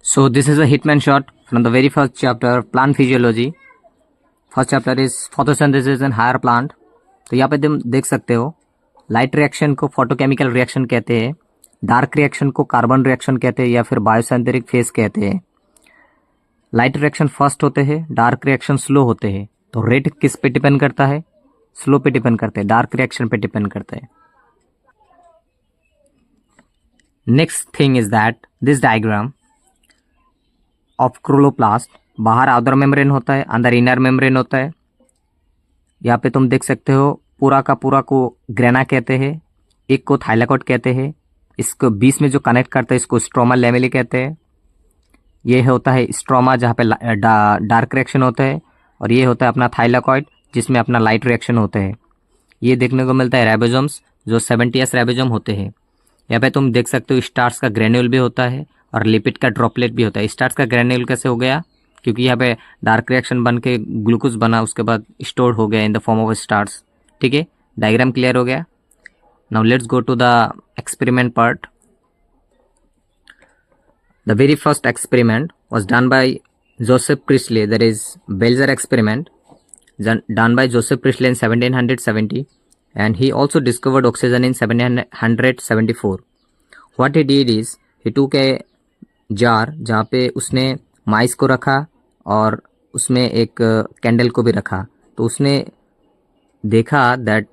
So this is a hitman shot from the very first chapter, plant physiology. First chapter is photosynthesis in higher plant. तो यहाँ पे तुम देख सकते हो लाइट रिएक्शन को फोटोकेमिकल रिएक्शन कहते हैं, डार्क रिएक्शन को कार्बन रिएक्शन कहते हैं या फिर बायोसिंथेटिक फेज कहते हैं। लाइट रिएक्शन फर्स्ट होते हैं, डार्क रिएक्शन स्लो होते हैं। तो रेट किस पे डिपेंड करता है? स्लो पे डिपेंड करते हैं, डार्क रिएक्शन पे डिपेंड करते हैं। Next thing is that this diagram of क्रोलोप्लास्ट, बाहर आउटर मेम्ब्रेन होता है, अंदर इनर मेम्ब्रेन होता है। यहाँ पे तुम देख सकते हो पूरा का पूरा को ग्रेना कहते हैं, एक को थाइलाकोइड कहते हैं, इसको बीच में जो कनेक्ट करता है इसको स्ट्रोमा लेमेली कहते हैं। ये होता है स्ट्रोमा जहाँ पे डार्क रिएक्शन होता है, और ये होता है अपना थाइलाकोइड जिसमें अपना लाइट रिएक्शन होते हैं। ये देखने को मिलता है राइबोसोम्स जो 70s राइबोसोम होते हैं। यहाँ पे तुम देख सकते हो स्टार्च का ग्रेन्यूल भी होता है और लिपिड का ड्रॉपलेट भी होता है। स्टार्च का ग्रेन्यूल कैसे हो गया? क्योंकि यहाँ पे डार्क रिएक्शन बन के ग्लूकोज बना, उसके बाद स्टोर हो गया in the form of starch. ठीक है, डायग्राम क्लियर हो गया। Now let's go to the experiment part. The very first experiment was done by Joseph Priestley, that is bell jar experiment done by Joseph Priestley in 1770, and he also discovered oxygen in 1774. What he did is he took a jar जहाँ पे उसने माइस को रखा और उसमें एक candle को भी रखा। तो उसने देखा दैट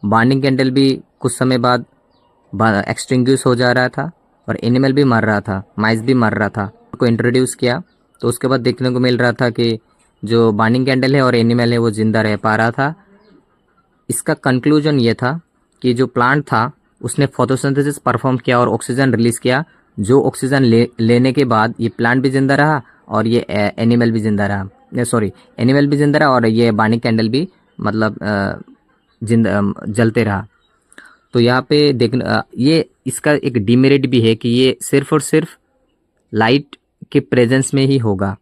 बर्निंग कैंडल भी कुछ समय बाद एक्सटिंग्विश हो जा रहा था और एनिमल भी मर रहा था, माइस भी मर रहा था। को इंट्रोड्यूस किया तो उसके बाद देखने को मिल रहा था कि जो बर्निंग कैंडल है और एनिमल है वो जिंदा रह पा रहा था। इसका कंक्लूजन ये था कि जो प्लांट था उसने फोटोसिंथेसिस परफॉर्म किया और ऑक्सीजन रिलीज किया। जो ऑक्सीजन लेने के बाद ये प्लांट भी जिंदा रहा और ये एनिमल भी जिंदा रहा, एनिमल भी जिंदा रहा और ये बर्निंग कैंडल भी मतलब जलते रहा। तो यहाँ पे देखना ये इसका एक डिमेरिट भी है कि ये सिर्फ और सिर्फ लाइट के प्रेजेंस में ही होगा।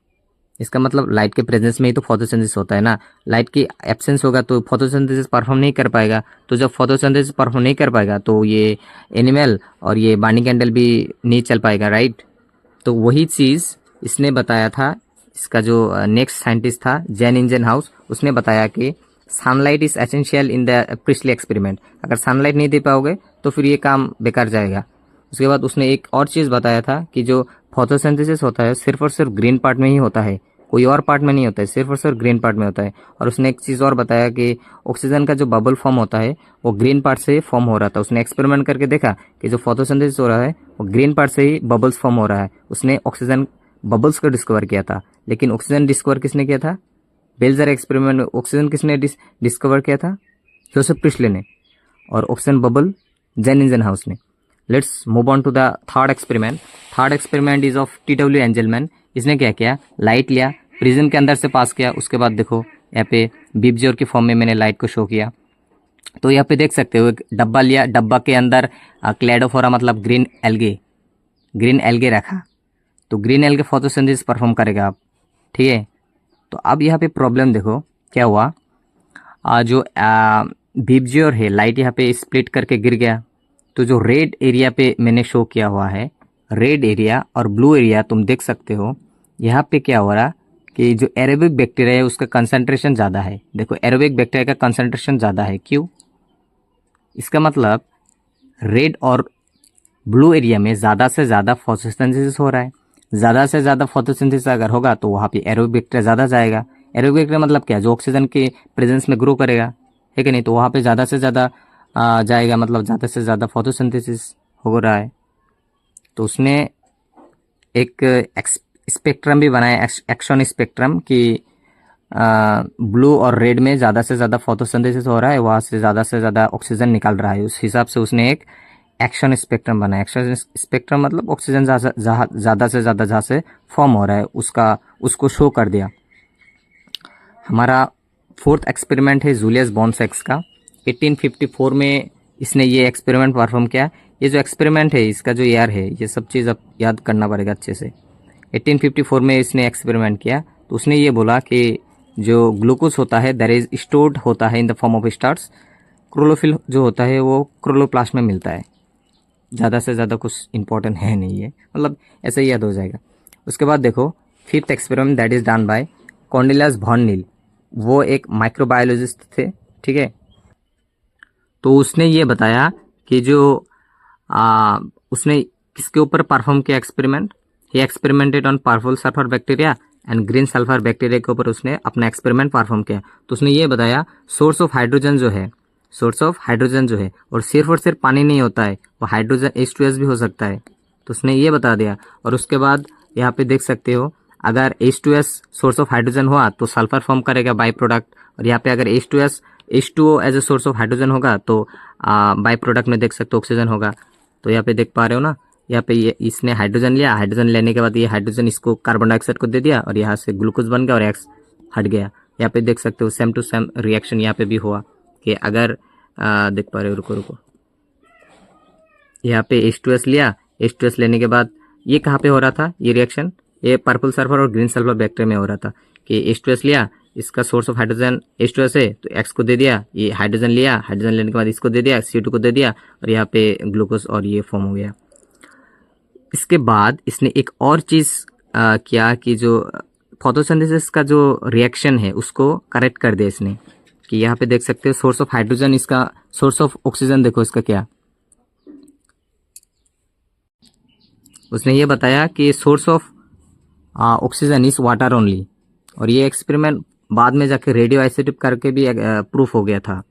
इसका मतलब लाइट के प्रेजेंस में ही तो फोटोसिंथेसिस होता है ना, लाइट की एब्सेंस होगा तो फोटोसिंथेसिस परफॉर्म नहीं कर पाएगा। तो जब फोटोसिंथेसिस परफॉर्म नहीं कर पाएगा तो ये एनिमल और ये बर्निंग कैंडल भी नहीं चल पाएगा, राइट। तो वही चीज़ इसने बताया था। इसका जो नेक्स्ट साइंटिस्ट था जैन इंजनहाउस, उसने बताया कि sunlight is essential in the priestly experiment. अगर सनलाइट नहीं दे पाओगे तो फिर ये काम बेकार जाएगा। उसके बाद उसने एक और चीज़ बताया था कि जो फोटोसिंथेसिस होता है सिर्फ और सिर्फ ग्रीन पार्ट में ही होता है, कोई और पार्ट में नहीं होता है, सिर्फ और सिर्फ ग्रीन पार्ट में होता है। और उसने एक चीज़ और बताया कि ऑक्सीजन का जो बबल फॉर्म होता है वो ग्रीन पार्ट से फॉर्म हो रहा था। उसने एक्सपेरिमेंट करके देखा कि जो फोटोसिंथेसिस हो रहा है वो ग्रीन पार्ट से ही बबल्स फॉर्म हो रहा है। उसने ऑक्सीजन बबल्स को डिस्कवर किया था, लेकिन ऑक्सीजन डिस्कवर किसने किया था? बेल्जर एक्सपेरिमेंट में ऑक्सीजन किसने डिस्कवर किया था? जोसेफ प्रिस्टली ने, और ऑक्सीजन बबल जैन इंजनहाउस ने। Let's move on to the third experiment. Third experiment is of TW Engelmann. इसने क्या किया? लाइट लिया, प्रिज्म के अंदर से पास किया, उसके बाद देखो यहाँ पे बीपजोर की फॉर्म में मैंने लाइट को शो किया। तो यहाँ पे देख सकते हो एक डब्बा लिया, डब्बा के अंदर क्लेडोफोरा मतलब ग्रीन एल्गे रखा। तो ग्रीन एल्गे फोटोसिंथेसिस परफॉर्म करेगा आप, ठीक है। तो अब यहाँ पे प्रॉब्लम देखो क्या हुआ। जो बीपजोर है, लाइट यहाँ पे स्प्लिट करके गिर गया। तो जो रेड एरिया पे मैंने शो किया हुआ है, रेड एरिया और ब्लू एरिया तुम देख सकते हो। यहाँ पे क्या हो रहा कि जो एरोबिक बैक्टीरिया है उसका कंसंट्रेशन ज़्यादा है। देखो एरोबिक बैक्टीरिया का कंसंट्रेशन ज़्यादा है, क्यों? इसका मतलब रेड और ब्लू एरिया में ज़्यादा से ज़्यादा फोटोसिंथेसिस हो रहा है। ज़्यादा से ज़्यादा फोटोसिंथेसिस अगर होगा तो वहाँ पे एरोबिक बैक्टीरिया ज़्यादा जाएगा। एरोबिक बैक्टीरिया मतलब क्या? जो ऑक्सीजन के प्रेजेंस में ग्रो करेगा, है कि नहीं। तो वहाँ पे ज़्यादा से ज़्यादा जाएगा, मतलब ज़्यादा से ज़्यादा फोटोसिंथेसिस हो रहा है। तो उसने एक स्पेक्ट्रम भी बनाया, एक्शन स्पेक्ट्रम, कि ब्लू और रेड में ज़्यादा से ज़्यादा फोटोसिंथेसिस हो रहा है, वहाँ से ज़्यादा ऑक्सीजन निकल रहा है। उस हिसाब से उसने एक एक्शन स्पेक्ट्रम बनाया। एक्शन स्पेक्ट्रम मतलब ऑक्सीजन ज़्यादा से ज़्यादा जहाँ से फॉर्म हो रहा है उसको शो कर दिया। हमारा फोर्थ एक्सपेरिमेंट है जूलियस बॉन्सेक्स का। 1854 में इसने ये एक्सपेरिमेंट परफॉर्म किया। ये जो एक्सपेरिमेंट है इसका जो ईयर है, ये सब चीज़ अब याद करना पड़ेगा अच्छे से। 1854 में इसने एक्सपेरिमेंट किया। तो उसने ये बोला कि जो ग्लूकोज होता है दैट इज स्टोर्ड होता है इन the form of starch. Chlorophyll जो होता है वो क्लोरोप्लास्ट में मिलता है। ज़्यादा से ज़्यादा कुछ इंपॉर्टेंट है नहीं है, मतलब ऐसे ही याद हो जाएगा। उसके बाद देखो fifth experiment that is done by Cornelius van Niel. वो एक माइक्रोबायोलॉजिस्ट थे, ठीक है। तो उसने ये बताया कि जो उसने किसके ऊपर परफॉर्म किया experiment, he experimented on purple sulphur bacteria and green sulphur bacteria के ऊपर उसने अपना एक्सपेरिमेंट परफॉर्म किया। तो उसने ये बताया सोर्स ऑफ हाइड्रोजन जो है, सोर्स ऑफ हाइड्रोजन जो है और सिर्फ पानी नहीं होता है, वो हाइड्रोजन H2S भी हो सकता है। तो उसने ये बता दिया। और उसके बाद यहाँ पे देख सकते हो अगर H2S सोर्स ऑफ हाइड्रोजन हुआ तो सल्फर फॉर्म करेगा बाई प्रोडक्ट, और यहाँ पे अगर H2O as a source of hydrogen होगा तो बाई प्रोडक्ट में देख सकते हो ऑक्सीजन होगा। तो यहाँ पे देख पा रहे हो ना, यहाँ पे ये इसने हाइड्रोजन लिया, हाइड्रोजन लेने के बाद ये हाइड्रोजन इसको कार्बन डाइऑक्साइड को दे दिया और यहाँ से ग्लूकोज बन गया और X हट गया। यहाँ पे देख सकते हो सेम टू सेम रिएक्शन यहाँ पे भी हुआ कि अगर देख पा रहे हो, रुको यहाँ पे H2S लिया, H2S लेने के बाद ये कहाँ पे हो रहा था ये रिएक्शन, ये पर्पल सल्फर और ग्रीन सल्फर बैक्टीरिया में हो रहा था कि H2S लिया, इसका सोर्स ऑफ हाइड्रोजन H2S है तो X को दे दिया, ये हाइड्रोजन लिया, हाइड्रोजन लेने के बाद इसको दे दिया, CO2 को दे दिया और यहाँ पे ग्लूकोज और ये फॉर्म हो गया। इसके बाद इसने एक और चीज़ किया कि जो फोटोसिंथेसिस का जो रिएक्शन है उसको करेक्ट कर दिया इसने, कि यहाँ पे देख सकते हो सोर्स ऑफ हाइड्रोजन, इसका सोर्स ऑफ ऑक्सीजन देखो इसका क्या, उसने ये बताया कि source of oxygen is water only. और ये एक्सपेरिमेंट बाद में जाके रेडियो आइसोटोप करके भी प्रूफ हो गया था।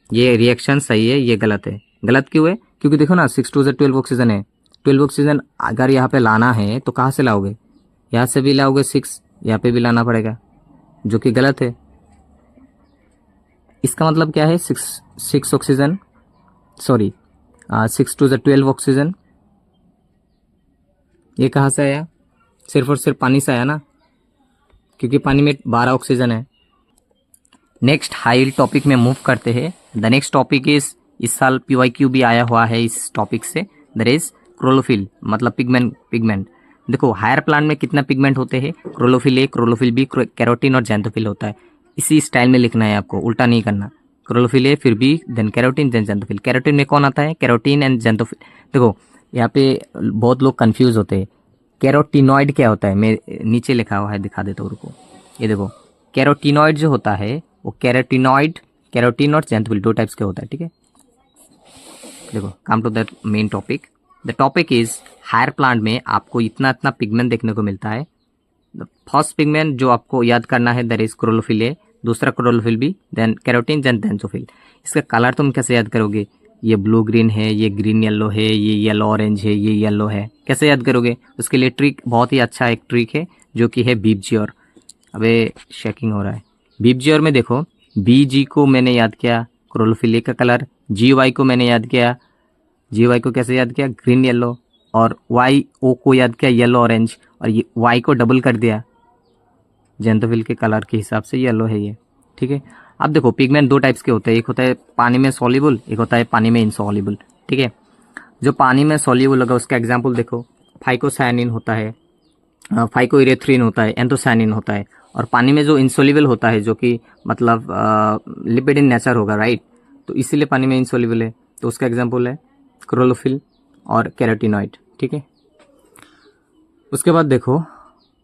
ये रिएक्शन सही है, ये गलत है। गलत क्यों है? क्योंकि देखो ना 6 2 12 ऑक्सीजन है, 12 ऑक्सीजन अगर यहाँ पे लाना है तो कहाँ से लाओगे, यहाँ से भी लाओगे 6, यहाँ पे भी लाना पड़ेगा, जो कि गलत है। इसका मतलब क्या है, 6 ऑक्सीजन, सॉरी 6 2 12 ऑक्सीजन, ये कहाँ से आया, सिर्फ और सिर्फ पानी से आया ना, क्योंकि पानी में 12 ऑक्सीजन है। नेक्स्ट हाई टॉपिक में मूव करते हैं। द नेक्स्ट टॉपिक इज, इस साल PYQ भी आया हुआ है इस टॉपिक से, दैट इज क्लोरोफिल, मतलब पिगमेंट। देखो हायर प्लांट में कितना पिगमेंट होते हैं, chlorophyll A, chlorophyll B, carotene और ज़ैंथोफिल होता है। इसी स्टाइल में लिखना है आपको, उल्टा नहीं करना। क्लोरोफिल A फिर B then carotene then xanthophyll. Carotene में कौन आता है, कैरोटीन एंड ज़ैंथोफिल। देखो यहाँ पे बहुत लोग कंफ्यूज होते हैं, कैरोटीनॉइड क्या होता है, मैं नीचे लिखा हुआ है दिखा देता हूँ, रुको। ये देखो कैरोटीनॉइड जो होता है वो कैरोटीनॉइड, कैरोटीन और ज़ैंथोफिल 2 टाइप्स के होता है, ठीक है। देखो come to that main topic. The topic is higher plant में आपको इतना पिगमेंट देखने को मिलता है। फर्स्ट पिगमेंट जो आपको याद करना है दैट इज क्लोरोफिल A, दूसरा chlorophyll B, then carotene then xanthophyll. इसका कलर तुम कैसे याद करोगे, ये ब्लू ग्रीन है, ये ग्रीन येलो है, ये येलो ऑरेंज है, ये येलो है, कैसे याद करोगे? उसके लिए ट्रिक बहुत ही अच्छा एक ट्रिक है जो कि है बीपजीआर। अबे शेकिंग हो रहा है। बीपजीआर में देखो BG को मैंने याद किया क्लोरोफिल A का कलर, GY को मैंने याद किया, GY को कैसे याद किया, ग्रीन येलो, और YO को याद किया येलो ऑरेंज, और ये Y को डबल कर दिया ज़ैंथोफिल के कलर के हिसाब से येलो है ये, ठीक है। अब देखो पिगमेंट 2 टाइप्स के होते हैं, एक होता है पानी में सॉल्युबल, एक होता है पानी में इनसॉल्युबल, ठीक है। जो पानी में सॉल्युबल होगा उसका एग्जांपल देखो, फाइकोसायनिन होता है, फाइकोइरेथ्रिन होता है, एंथोसायनिन होता है। और पानी में जो इनसॉल्युबल होता है जो कि मतलब लिपिड इन नेचर होगा, राइट, तो इसीलिए पानी में इनसॉल्युबल है, तो उसका एग्जांपल है क्लोरोफिल और कैरोटीनॉइड, ठीक है। उसके बाद देखो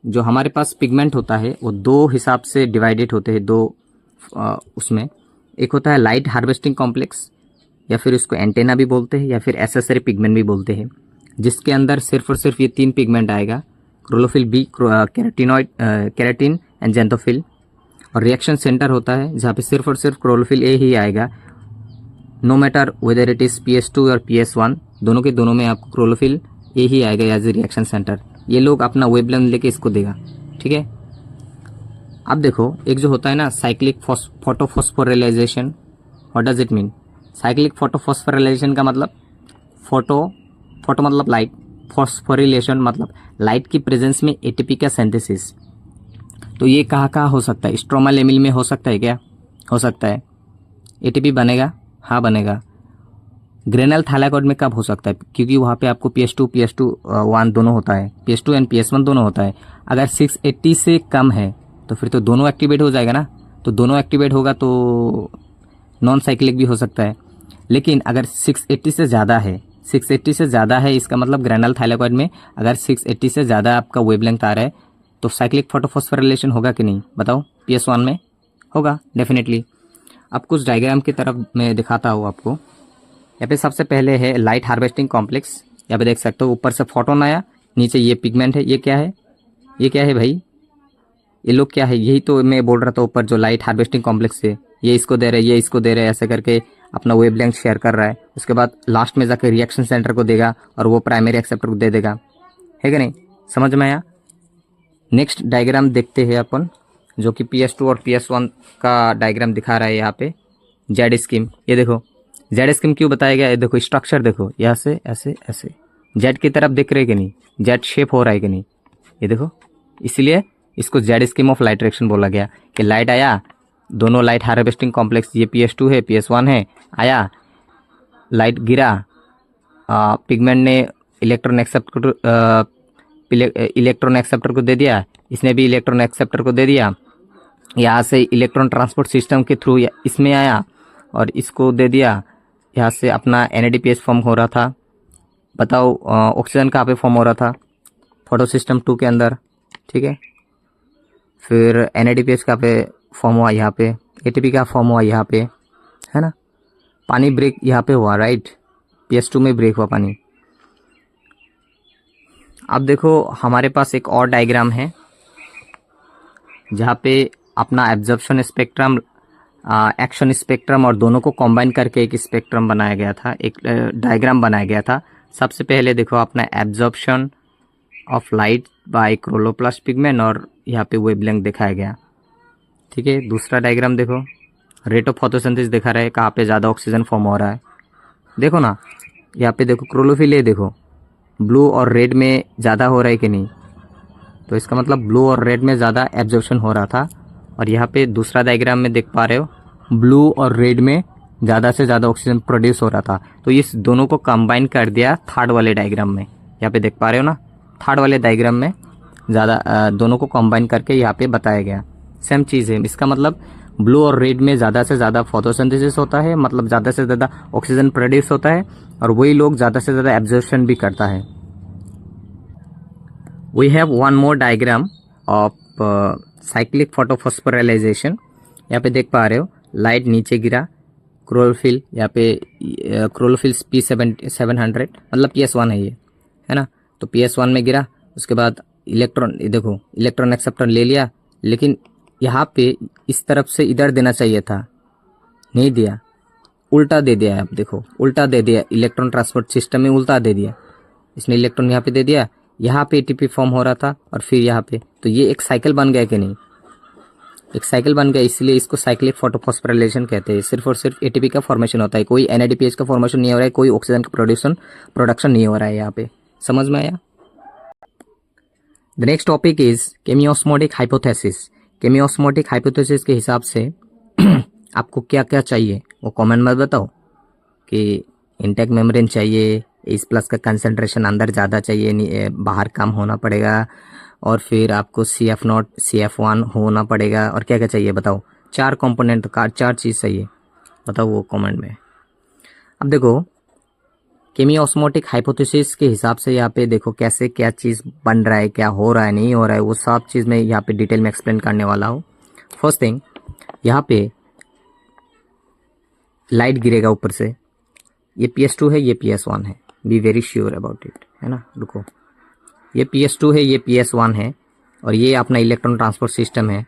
जो हमारे पास पिगमेंट होता है वो 2 हिसाब से डिवाइडेड होते हैं, 2 उसमें एक होता है लाइट हार्वेस्टिंग कॉम्प्लेक्स, या फिर उसको एंटेना भी बोलते हैं, या फिर एसेसरी पिगमेंट भी बोलते हैं, जिसके अंदर सिर्फ और सिर्फ ये 3 पिगमेंट आएगा, chlorophyll B, carotenoid, carotene and xanthophyll. और रिएक्शन सेंटर होता है जहाँ पे सिर्फ और सिर्फ क्लोरोफिल A ही आएगा, no matter whether it is PS2 और PS1, दोनों के दोनों में आपको क्लोरोफिल A ही आएगा एज ए रिएक्शन सेंटर। ये लोग अपना वेवलेंथ लेके इसको देगा, ठीक है। अब देखो एक जो होता है ना cyclic photophosphorylation, what does it mean? Cyclic photophosphorylation का मतलब फोटो मतलब लाइट, फॉस्फोरिलेशन मतलब लाइट की प्रेजेंस में ATP का सिंथेसिस। तो ये कहाँ हो सकता है? स्ट्रोमा लेमिल में हो सकता है क्या? हो सकता है। ATP बनेगा? हाँ बनेगा। ग्रेनल थाइलाकॉइड में कब हो सकता है? क्योंकि वहाँ पे आपको PS2 दोनों होता है, PS2 एंड PS1 दोनों होता है। अगर 680 से कम है तो फिर तो दोनों एक्टिवेट हो जाएगा ना, तो दोनों एक्टिवेट होगा तो नॉन साइक्लिक भी हो सकता है। लेकिन अगर 680 से ज़्यादा है, 680 से ज़्यादा है, इसका मतलब ग्रैनुलर थाइलाकॉइड में अगर 680 से ज़्यादा आपका वेवलेंथ आ रहा है तो साइक्लिक फोटोफॉस्फोराइलेशन होगा कि नहीं, बताओ। PS1 में होगा डेफिनेटली। अब कुछ डायग्राम की तरफ मैं दिखाता हूँ आपको। यहाँ पे सबसे पहले है लाइट हार्वेस्टिंग कॉम्प्लेक्स। यहाँ पे देख सकते हो ऊपर से फोटोन आया, नीचे ये पिगमेंट है। ये क्या है, ये क्या है भाई, ये लोग क्या है, यही तो मैं बोल रहा था ऊपर जो लाइट हार्वेस्टिंग कॉम्प्लेक्स है, ये इसको दे रहे हैं, ये इसको दे रहे हैं, ऐसे करके अपना वेवलेंथ शेयर कर रहा है। उसके बाद लास्ट में जाकर रिएक्शन सेंटर को देगा और वो प्राइमरी एक्सेप्टर को दे देगा, है कि नहीं, समझ में आया। नेक्स्ट डायग्राम देखते हैं अपन, जो कि PS2 और PS1 का डायग्राम दिखा रहा है यहाँ पे। जेड स्कीम, ये देखो जेड स्कीम क्यों बताया गया है, देखो स्ट्रक्चर देखो, यहाँ से ऐसे ऐसे जेड की तरफ दिख रहे है कि नहीं, जेड शेप हो रहा है कि नहीं, ये देखो। इसलिए इसको Z scheme of light direction बोला गया कि लाइट आया, दोनों लाइट हार्वेस्टिंग कॉम्प्लेक्स, ये PS2 है PS1 है, आया लाइट गिरा, पिगमेंट ने इलेक्ट्रॉन एक्सेप्टर को दे दिया, इसने भी इलेक्ट्रॉन एक्सेप्टर को दे दिया, यहाँ से इलेक्ट्रॉन ट्रांसपोर्ट सिस्टम के थ्रू इसमें आया और इसको दे दिया। यहाँ से अपना NADPH फॉर्म हो रहा था। बताओ ऑक्सीजन कहाँ पे फॉर्म हो रहा था, फोटो सिस्टम 2 के अंदर, ठीक है। फिर NADPH कहाँ पे फॉर्म हुआ, यहाँ पे ATP का फॉर्म हुआ, यहाँ पे, है ना। पानी ब्रेक यहाँ पे हुआ, राइट, PS2 में ब्रेक हुआ पानी। अब देखो हमारे पास एक और डायग्राम है जहाँ पे अपना एब्जॉर्प्शन स्पेक्ट्रम, एक्शन स्पेक्ट्रम और दोनों को कंबाइन करके एक स्पेक्ट्रम बनाया गया था, एक डायग्राम बनाया गया था। सबसे पहले देखो अपना absorption of light by chloroplast pigment और यहाँ पे वेवलेंथ दिखाया गया, ठीक है। दूसरा डायग्राम देखो, रेट ऑफ फोटोसिंथेसिस दिखा रहा है, कहाँ पे ज़्यादा ऑक्सीजन फॉर्म हो रहा है, देखो ना। यहाँ पे देखो क्लोरोफिल, देखो ब्लू और रेड में ज़्यादा हो रहा है कि नहीं, तो इसका मतलब ब्लू और रेड में ज़्यादा एब्जॉर्प्शन हो रहा था। और यहाँ पे दूसरा डायग्राम में देख पा रहे हो, ब्लू और रेड में ज़्यादा से ज़्यादा ऑक्सीजन प्रोड्यूस हो रहा था। तो इस दोनों को कंबाइन कर दिया थर्ड वाले डायग्राम में, यहाँ पे देख पा रहे हो ना, थर्ड वाले डायग्राम में ज़्यादा दोनों को कंबाइन करके यहाँ पे बताया गया। सेम चीज़ है, इसका मतलब ब्लू और रेड में ज़्यादा से ज़्यादा फोटोसिंथेसिस होता है, मतलब ज़्यादा से ज़्यादा ऑक्सीजन प्रोड्यूस होता है और वही लोग ज़्यादा से ज़्यादा एब्जॉर्प्शन भी करता है। We have one more diagram of cyclic photophosphorylation. यहाँ पे देख पा रहे हो लाइट नीचे गिरा, क्लोरोफिल यहाँ पे क्लोरोफिल P700 मतलब PS1 है ये, है ना। तो PS1 में गिरा, उसके बाद इलेक्ट्रॉन, देखो इलेक्ट्रॉन एक्सेप्टर ले लिया, लेकिन यहाँ पे इस तरफ से इधर देना चाहिए था, नहीं दिया, उल्टा दे दिया। अब देखो उल्टा दे दिया, इलेक्ट्रॉन ट्रांसपोर्ट सिस्टम में उल्टा दे दिया, इसने इलेक्ट्रॉन यहाँ पे दे दिया, यहाँ पे ATP फॉर्म हो रहा था और फिर यहाँ पे, तो ये एक साइकिल बन गया कि नहीं, एक साइकिल बन गया, इसलिए इसको साइक्लिक फोटोफॉस्फोराइलेशन कहते हैं। सिर्फ और सिर्फ ATP का फॉर्मेशन होता है, कोई NADPH का फॉर्मेशन नहीं हो रहा है, कोई ऑक्सीजन का प्रोडक्शन नहीं हो रहा है यहाँ पे, समझ में आया। The next topic is chemiosmotic hypothesis. Chemiosmotic hypothesis के हिसाब से आपको क्या क्या चाहिए वो कमेंट में बताओ, कि इंटेक मेम्ब्रेन चाहिए, H+ का कंसंट्रेशन अंदर ज़्यादा चाहिए, बाहर कम होना पड़ेगा, और फिर आपको CF0 CF1 होना पड़ेगा, और क्या क्या चाहिए बताओ। 4 कंपोनेंट का 4 चीज़ चाहिए, बताओ वो कमेंट में। अब देखो केमियोस्मोटिक हाइपोथेसिस के हिसाब से यहाँ पे देखो कैसे क्या चीज़ बन रहा है, क्या हो रहा है, नहीं हो रहा है, वो सब चीज़ मैं यहाँ पे डिटेल में एक्सप्लेन करने वाला हूँ। फर्स्ट थिंग, यहाँ पे लाइट गिरेगा ऊपर से, ये PS2 है, ये PS1 है, be very sure about it, है ना। रुको, ये PS2 है, ये PS1 है, और ये अपना इलेक्ट्रॉन ट्रांसपोर्ट सिस्टम है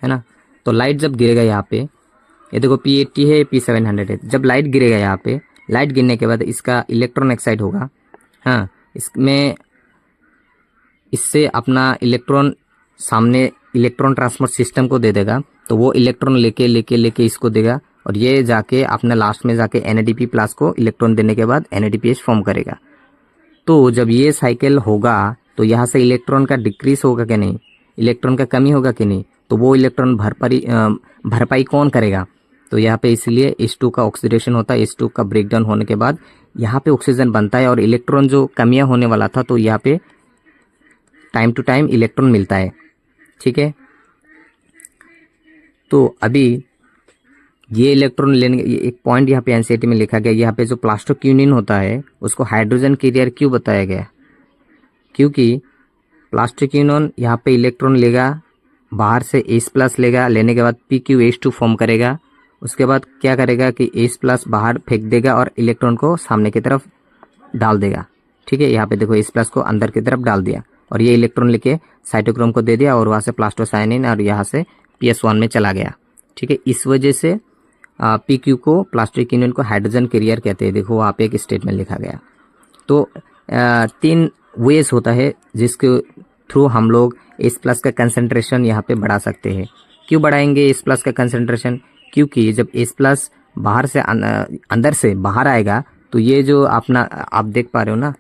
ना। तो लाइट जब गिरेगा यहाँ पे, ये देखो P80 है, P700 है, जब लाइट गिरेगा यहाँ पे, लाइट गिरने के बाद इसका इलेक्ट्रॉन एक्साइट होगा, हाँ, इसमें इससे अपना इलेक्ट्रॉन सामने इलेक्ट्रॉन ट्रांसपोर्ट सिस्टम को दे देगा, तो वो इलेक्ट्रॉन लेके लेके लेके इसको देगा, और ये जाके अपने लास्ट में जाके NADP+ को इलेक्ट्रॉन देने के बाद NADPH फॉर्म करेगा। तो जब ये साइकिल होगा तो यहाँ से इलेक्ट्रॉन का डिक्रीज होगा कि नहीं, इलेक्ट्रॉन का कमी होगा कि नहीं, तो वो इलेक्ट्रॉन भरपाई कौन करेगा, तो यहाँ पे इसलिए H2 का ऑक्सीडेशन होता है, H2 का ब्रेकडाउन होने के बाद यहाँ पे ऑक्सीजन बनता है, और इलेक्ट्रॉन जो कमियाँ होने वाला था तो यहाँ पे टाइम टू टाइम इलेक्ट्रॉन मिलता है, ठीक है। तो अभी ये इलेक्ट्रॉन लेने, ये एक पॉइंट यहाँ पे एनसीईआरटी में लिखा गया, यहाँ पे जो प्लास्टोक्यूनिन होता है उसको हाइड्रोजन कैरियर क्यों बताया गया? क्योंकि प्लास्टोक्यूनिन यहाँ पे इलेक्ट्रॉन लेगा, बाहर से H+ लेगा, लेने के बाद PqH2 फॉर्म करेगा, उसके बाद क्या करेगा कि H+ बाहर फेंक देगा और इलेक्ट्रॉन को सामने की तरफ डाल देगा। ठीक है, यहाँ पे देखो H+ को अंदर की तरफ डाल दिया और ये इलेक्ट्रॉन लेके साइटोक्रोम को दे दिया और वहाँ से प्लास्टोसाइनिन और यहाँ से PS1 में चला गया। ठीक है, इस वजह से PQ को, प्लास्टोक्यूनिन को हाइड्रोजन कैरियर कहते हैं। देखो वहाँ पे एक स्टेटमेंट लिखा गया। तो 3 वेज होता है जिसके थ्रू हम लोग H+ का कंसंट्रेशन यहाँ पे बढ़ा सकते हैं। क्यों बढ़ाएंगे H+ का कंसंट्रेशन? क्योंकि जब H+ बाहर से अंदर से बाहर आएगा तो ये जो अपना आप देख पा रहे हो ना,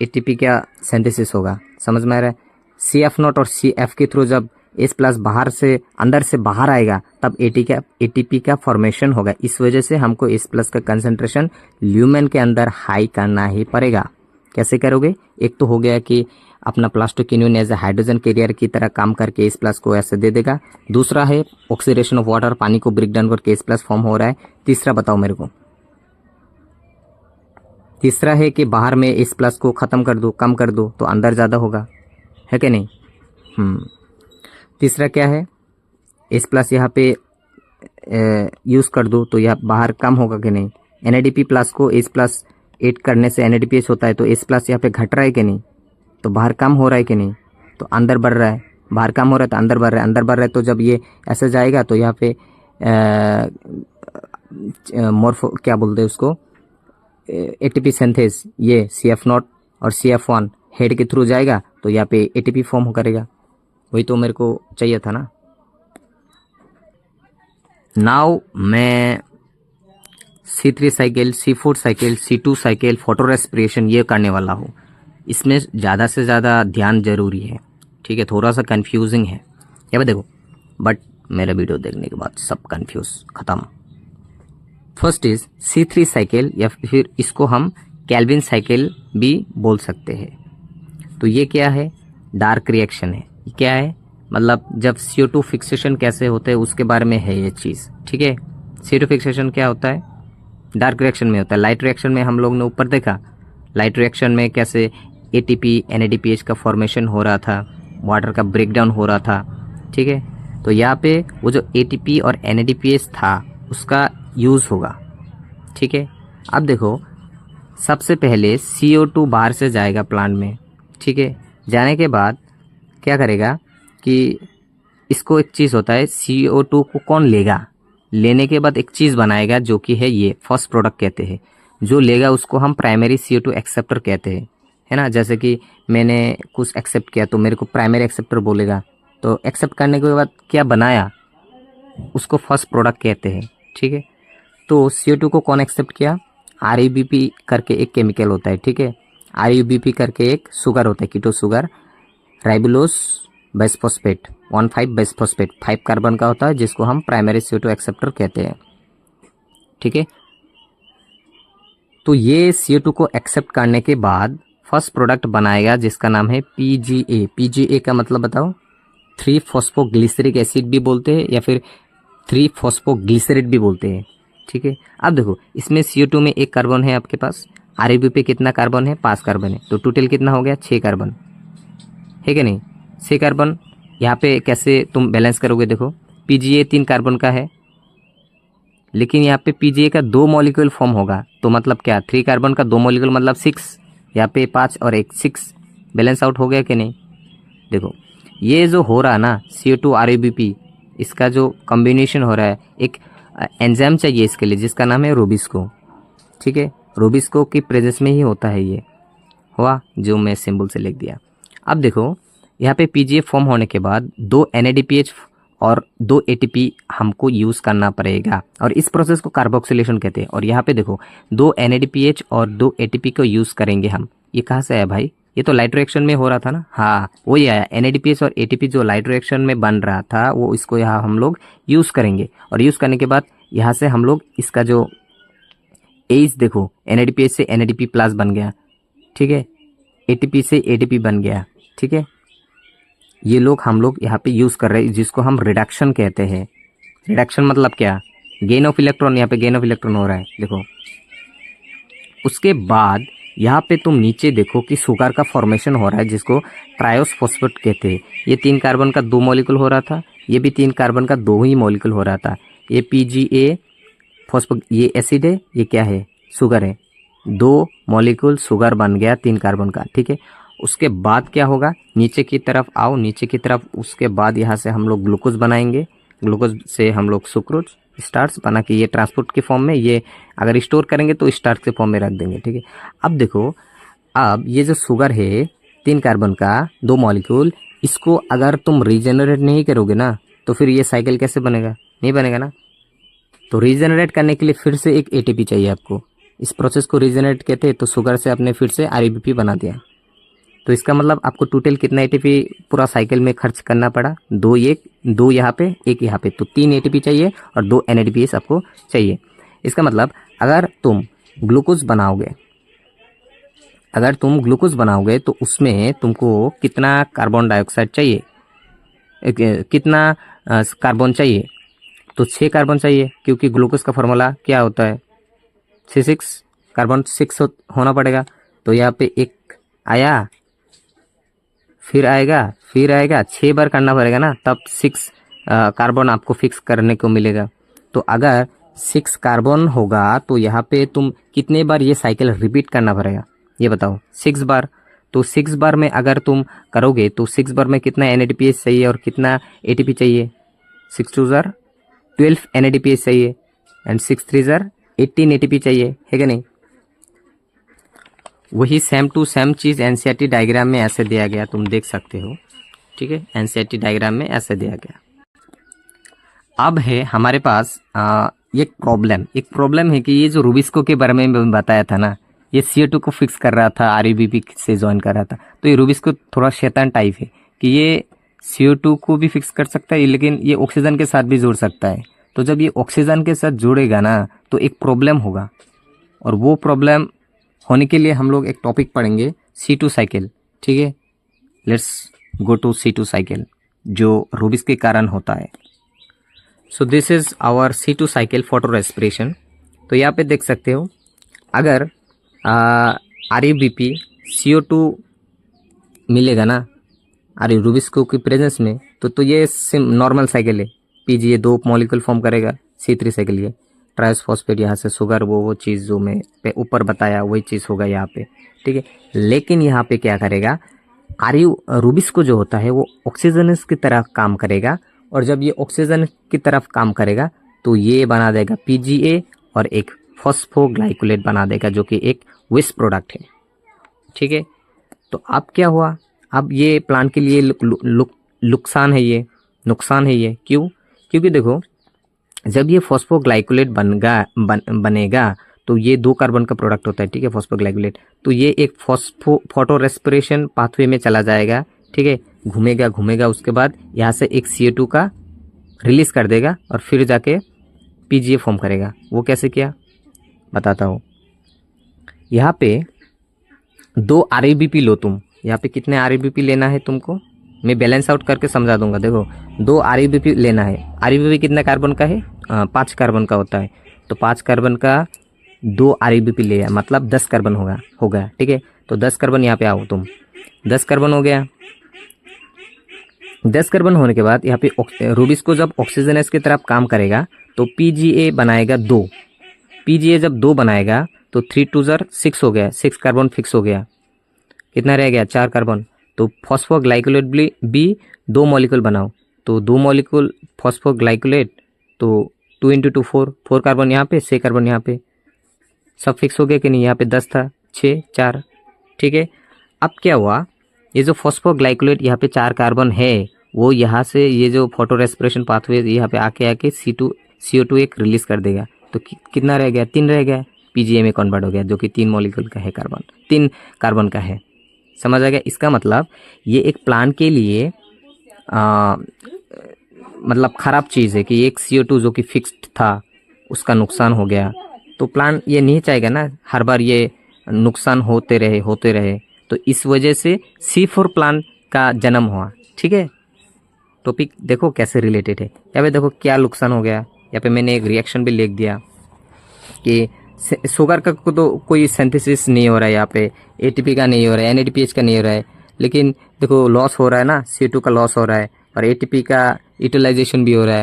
ATP का सिंथेसिस होगा, समझ में आ रहा है? CF0 और CF के थ्रू जब H+ बाहर से अंदर से बाहर आएगा तब ATP का फॉर्मेशन होगा। इस वजह से हमको H+ का कंसंट्रेशन ल्यूमेन के अंदर हाई करना ही पड़ेगा। कैसे करोगे? एक तो हो गया कि अपना प्लास्टोक्यूनिन एज ए हाइड्रोजन कैरियर की तरह काम करके H+ को ऐसे दे देगा। दूसरा है ऑक्सीडेशन ऑफ वाटर, पानी को ब्रेक डाउन करके H+ फॉर्म हो रहा है। तीसरा बताओ मेरे को, तीसरा है कि बाहर में H+ को खत्म कर दो, कम कर दो तो अंदर ज़्यादा होगा, है कि नहीं? तीसरा क्या है? H+ यहाँ पे यूज़ कर दो तो यह बाहर कम होगा कि नहीं? NADP+ को H+ ऐड करने से NADPH होता है तो H+ यहाँ पे घट रहा है कि नहीं? तो बाहर कम हो रहा है कि नहीं? तो अंदर बढ़ रहा है, बाहर कम हो रहा है तो अंदर बढ़ रहा है, अंदर बढ़ रहा है तो जब ये ऐसे जाएगा तो यहाँ पे मोर्फो क्या बोलते हैं उसको, ATP सिंथेस, ये CF0 और CF1 हेड के थ्रू जाएगा तो यहाँ पे ATP फॉर्म करेगा। वही तो मेरे को चाहिए था ना। नाउ मैं C3 cycle, C4 cycle, C2 cycle, photo respiration ये करने वाला हूँ। इसमें ज़्यादा से ज़्यादा ध्यान जरूरी है। ठीक है, थोड़ा सा कंफ्यूजिंग है यहाँ पे देखो, बट मेरा वीडियो देखने के बाद सब कंफ्यूज खत्म। फर्स्ट इज C3 साइकिल, या फिर इसको हम केल्विन साइकिल भी बोल सकते हैं। तो ये क्या है? डार्क रिएक्शन है। क्या है? मतलब जब CO2 फिक्सेशन कैसे होते हैं उसके बारे में है ये चीज़। ठीक है, CO2 फिक्सेशन क्या होता है? डार्क रिएक्शन में होता है। लाइट रिएक्शन में हम लोग ने ऊपर देखा, लाइट रिएक्शन में कैसे ATP NADPH का फॉर्मेशन हो रहा था, वाटर का ब्रेकडाउन हो रहा था। ठीक है, तो यहाँ पे वो जो ATP और NADPH था उसका यूज़ होगा। ठीक है, अब देखो सबसे पहले CO2 बाहर से जाएगा प्लांट में। ठीक है, जाने के बाद क्या करेगा कि इसको एक चीज़ होता है, CO2 को कौन लेगा? लेने के बाद एक चीज़ बनाएगा जो कि है ये फर्स्ट प्रोडक्ट कहते हैं। जो लेगा उसको हम प्राइमरी CO2 एक्सेप्टर कहते हैं, है ना? जैसे कि मैंने कुछ एक्सेप्ट किया तो मेरे को प्राइमरी एक्सेप्टर बोलेगा, तो एक्सेप्ट करने के बाद क्या बनाया उसको फर्स्ट प्रोडक्ट कहते हैं। ठीक है, तो CO2 को कौन एक्सेप्ट किया? RUBP करके एक केमिकल होता है। ठीक है, RUBP करके एक शुगर होता है, कीटो शुगर, राइबोलोस बाइसफॉस्फेट 1,5 बाइसफॉस्फेट 5 कार्बन का होता है, जिसको हम प्राइमरी CO2 एक्सेप्टर कहते हैं। ठीक है, तो ये CO2 को एक्सेप्ट करने के बाद फर्स्ट प्रोडक्ट बनाएगा जिसका नाम है PGA। PGA का मतलब बताओ? 3 फॉस्फोग्लिसरिक एसिड भी बोलते हैं या फिर 3 फॉस्फोग्लिसरेट भी बोलते हैं। ठीक है, अब देखो इसमें CO2 में एक कार्बन है आपके पास, RUB पे कितना कार्बन है? 5 कार्बन है, तो टोटल कितना हो गया? 6 कार्बन, है कि नहीं? 6 कार्बन। यहाँ पे कैसे तुम बैलेंस करोगे? देखो PGA 3 कार्बन का है, लेकिन यहाँ पे PGA का 2 मॉलिक्यूल फॉर्म होगा, तो मतलब क्या? 3 कार्बन का 2 मॉलिक्यूल मतलब 6, यहाँ पे 5 और 1 6, बैलेंस आउट हो गया कि नहीं? देखो ये जो हो रहा है ना CO2 RUBP, इसका जो कॉम्बिनेशन हो रहा है, एक एंजाइम चाहिए इसके लिए जिसका नाम है रूबिस्को। ठीक है, रूबिस्को की प्रेजेंस में ही होता है ये, हुआ जो मैं सिंबल से लिख दिया। अब देखो यहाँ पे PGA फॉर्म होने के बाद 2 NADPH और 2 ATP हमको यूज़ करना पड़ेगा, और इस प्रोसेस को कार्बोक्सिलेशन कहते हैं। और यहाँ पे देखो 2 NADPH और 2 ATP को यूज़ करेंगे हम। ये कहाँ से आया भाई? ये तो लाइट रिएक्शन में हो रहा था ना। हाँ वही आया, NADPH और ATP जो लाइट रिएक्शन में बन रहा था वो इसको यहाँ हम लोग यूज़ करेंगे। और यूज़ करने के बाद यहाँ से हम लोग इसका जो एज देखो, NADPH से NADP+ बन गया। ठीक है, ATP से ATP बन गया। ठीक है, ये लोग हम लोग यहाँ पे यूज़ कर रहे हैं जिसको हम रिडक्शन कहते हैं। रिडक्शन मतलब क्या? गेन ऑफ इलेक्ट्रॉन, यहाँ पे गेन ऑफ इलेक्ट्रॉन हो रहा है देखो। उसके बाद यहाँ पे तुम नीचे देखो कि सुगर का फॉर्मेशन हो रहा है जिसको ट्रायोस फॉस्फेट कहते हैं। ये 3 कार्बन का 2 मॉलिक्यूल हो रहा था, ये भी 3 कार्बन का 2 ही मॉलिक्यूल हो रहा था। ये PGA फॉस्फेट, ये एसिड है, ये क्या है, शुगर है। 2 मॉलिक्यूल शुगर बन गया 3 कार्बन का, ठीक है। उसके बाद क्या होगा, नीचे की तरफ आओ, नीचे की तरफ। उसके बाद यहाँ से हम लोग ग्लूकोज बनाएंगे, ग्लूकोज से हम लोग सुक्रोज स्टार्च बना के ये ट्रांसपोर्ट के फॉर्म में, ये अगर स्टोर करेंगे तो स्टार्च के फॉर्म में रख देंगे, ठीक है। अब देखो, अब ये जो शुगर है 3 कार्बन का 2 मॉलिक्यूल, इसको अगर तुम रीजनरेट नहीं करोगे ना तो फिर ये साइकिल कैसे बनेगा, नहीं बनेगा ना। तो रीजनरेट करने के लिए फिर से एक ATP चाहिए आपको। इस प्रोसेस को रीजनरेट कहते हैं। तो शुगर से आपने फिर से RBP बना दिया। तो इसका मतलब आपको टोटल कितना ATP पूरा साइकिल में खर्च करना पड़ा, 2 यहाँ पे, 1 यहाँ पे, तो 3 ATP चाहिए और 2 NADPS आपको चाहिए। इसका मतलब अगर तुम ग्लूकोज बनाओगे तो उसमें तुमको कितना कार्बन डाइऑक्साइड चाहिए, कितना कार्बन चाहिए, तो 6 कार्बन चाहिए, क्योंकि ग्लूकोज का फॉर्मूला क्या होता है, C6, कार्बन 6 होना पड़ेगा। तो यहाँ पे 1 आया, फिर आएगा 6 बार करना पड़ेगा ना, तब 6 कार्बन आपको फिक्स करने को मिलेगा। तो अगर 6 कार्बन होगा तो यहाँ पे तुम कितने बार ये साइकिल रिपीट करना पड़ेगा, ये बताओ, 6 बार। तो 6 बार में अगर तुम करोगे तो 6 बार में कितना NADPS चाहिए और कितना ATP चाहिए, 6 2 जार 12 NADPS चाहिए एंड 6 3 जार 18 ATP चाहिए, है क्या नहीं। वही सेम टू सेम चीज़ NCERT डायग्राम में ऐसे दिया गया, तुम देख सकते हो, ठीक है। NCERT डायग्राम में ऐसे दिया गया। अब है हमारे पास एक प्रॉब्लम है कि ये जो रूबिस्को के बारे में मैं बताया था ना, ये CO2 को फिक्स कर रहा था, RBP से ज्वाइन कर रहा था। तो ये रूबिस्को थोड़ा शैतान टाइप है कि ये CO2 को भी फिक्स कर सकता है, लेकिन ये ऑक्सीजन के साथ भी जुड़ सकता है। तो जब ये ऑक्सीजन के साथ जुड़ेगा ना तो एक प्रॉब्लम होगा, और वो प्रॉब्लम होने के लिए हम लोग एक टॉपिक पढ़ेंगे, C2 साइकिल, ठीक है। Let's go to C2 cycle जो रूबिस के कारण होता है। So this is our C2 cycle, photorespiration. तो यहाँ पे देख सकते हो, अगर RBP CO2 मिलेगा ना रूबिस्को की प्रेजेंस में, तो ये नॉर्मल साइकिल है। PGA 2 मॉलिक्यूल फॉर्म करेगा, C3 साइकिल, ये ट्राइस फॉस्फेट, यहाँ से शुगर, वो चीज़ जो मैं ऊपर बताया वही चीज़ होगा यहाँ पे, ठीक है। लेकिन यहाँ पे क्या करेगा, रूबिस्को जो होता है वो ऑक्सीजन की तरफ काम करेगा, और जब ये ऑक्सीजन की तरफ काम करेगा तो ये बना देगा PGA और एक फॉस्फोग्लाइकोलेट बना देगा, जो कि एक वेस्ट प्रोडक्ट है, ठीक है। तो अब क्या हुआ, अब ये प्लांट के लिए नुकसान है, ये क्यों, क्योंकि देखो, जब ये फॉस्फोग्लाइकोलेट बनेगा तो ये 2 कार्बन का प्रोडक्ट होता है, ठीक है, फॉस्फोग्लाइकोलेट। तो ये एक फोटो रेस्पिरेशन पाथवे में चला जाएगा, ठीक है, घूमेगा, उसके बाद यहाँ से एक CO2 का रिलीज कर देगा और फिर जाके PGA फॉर्म करेगा। वो कैसे किया बताता हूँ। यहाँ पे 2 RBP लो तुम, यहाँ पे कितने RBP लेना है तुमको, मैं बैलेंस आउट करके समझा दूंगा। देखो 2 RBP लेना है। RBP कितने कार्बन का है, 5 कार्बन का होता है। तो 5 कार्बन का 2 RBP ले, मतलब 10 कार्बन होगा, ठीक है। तो 10 कार्बन यहाँ पे आओ तुम, 10 कार्बन हो गया। 10 कार्बन होने के बाद यहाँ पे रूबिस्को जब ऑक्सीजनेस की तरफ काम करेगा तो PGA बनाएगा 2। PGA जब 2 बनाएगा तो 3 2 जार 6 हो गया, 6 कार्बन फिक्स हो गया। कितना रह गया, 4 कार्बन। तो फॉस्फोग्लाइकोलेट भी 2 मॉलिक्यूल बनाओ, तो 2 मॉलिक्यूल फॉस्फोग्लाइकोलेट, तो 2 × 2 4 कार्बन यहाँ पे, 6 कार्बन यहाँ पे, सब फिक्स हो गया कि नहीं। यहाँ पे 10 था, 6 4, ठीक है। अब क्या हुआ, ये जो फॉस्फोग्लाइकोलेट यहाँ पे 4 कार्बन है, वो यहाँ से ये जो फोटो रेस्पिरेशन पाथवे यहाँ पे आके CO2 एक रिलीज कर देगा। तो कितना रह गया, 3 रह गया, PGA में कन्वर्ट हो गया, जो कि 3 मॉलिक्यूल का है, 3 कार्बन का है। समझ आ गया। इसका मतलब ये एक प्लांट के लिए मतलब ख़राब चीज़ है कि एक CO2 जो कि फिक्स्ड था उसका नुकसान हो गया। तो प्लांट ये नहीं चाहेगा ना हर बार ये नुकसान होते रहे। तो इस वजह से C4 प्लांट का जन्म हुआ, ठीक है। टॉपिक देखो कैसे रिलेटेड है। यहाँ पे देखो क्या नुकसान हो गया, यहाँ पे मैंने एक रिएक्शन भी लिख दिया कि शुगर का तो कोई सिंथेसिस नहीं हो रहा है, यहाँ पे एटीपी का नहीं हो रहा है, एनएडीपीएच का नहीं हो रहा है, लेकिन देखो लॉस हो रहा है ना, CO2 का लॉस हो रहा है और एटीपी का यूटिलाइजेशन भी हो रहा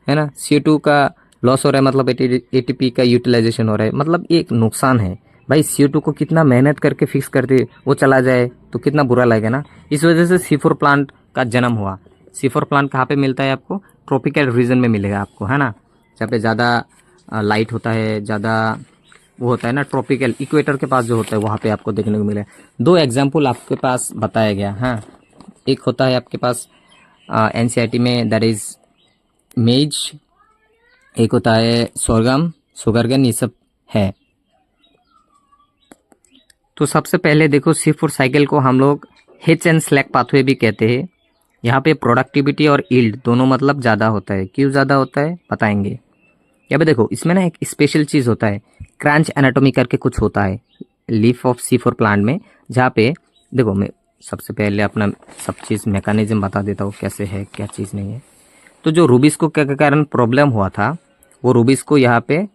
है ना। CO2 का लॉस हो रहा है मतलब एटीपी का यूटिलाइजेशन हो रहा है, मतलब ये एक नुकसान है भाई। CO2 को कितना मेहनत करके फिक्स करते वो चला जाए तो कितना बुरा लगेगा ना। इस वजह से C4 प्लांट का जन्म हुआ। C4 प्लांट कहाँ पे मिलता है आपको? ट्रॉपिकल रीजन में मिलेगा आपको, है ना, जहाँ पे ज़्यादा लाइट होता है, ज़्यादा वो होता है ना, ट्रॉपिकल इक्वेटर के पास जो होता है वहाँ पे आपको देखने को मिलेगा। 2 एग्जाम्पल आपके पास बताया गया। हाँ, एक होता है आपके पास NCERT में, दैट इज मेज, एक होता है सोरगम, सुगरगन, ये सब है। तो सबसे पहले देखो C4 साइकिल को हम लोग हिच एंड स्लैक पाथवे भी कहते हैं। यहाँ पे प्रोडक्टिविटी और यील्ड दोनों मतलब ज़्यादा होता है। क्यों ज़्यादा होता है बताएंगे। यहाँ पे देखो इसमें ना एक स्पेशल चीज़ होता है, क्रंच एनाटॉमी करके कुछ होता है लीफ ऑफ C4 प्लांट में, जहाँ पे देखो मैं सबसे पहले अपना सब चीज़ मैकेनिज्म बता देता हूँ कैसे है क्या चीज़ नहीं है। तो जो रूबिस को क्या कारण प्रॉब्लम हुआ था, वो रूबिस को यहाँ पे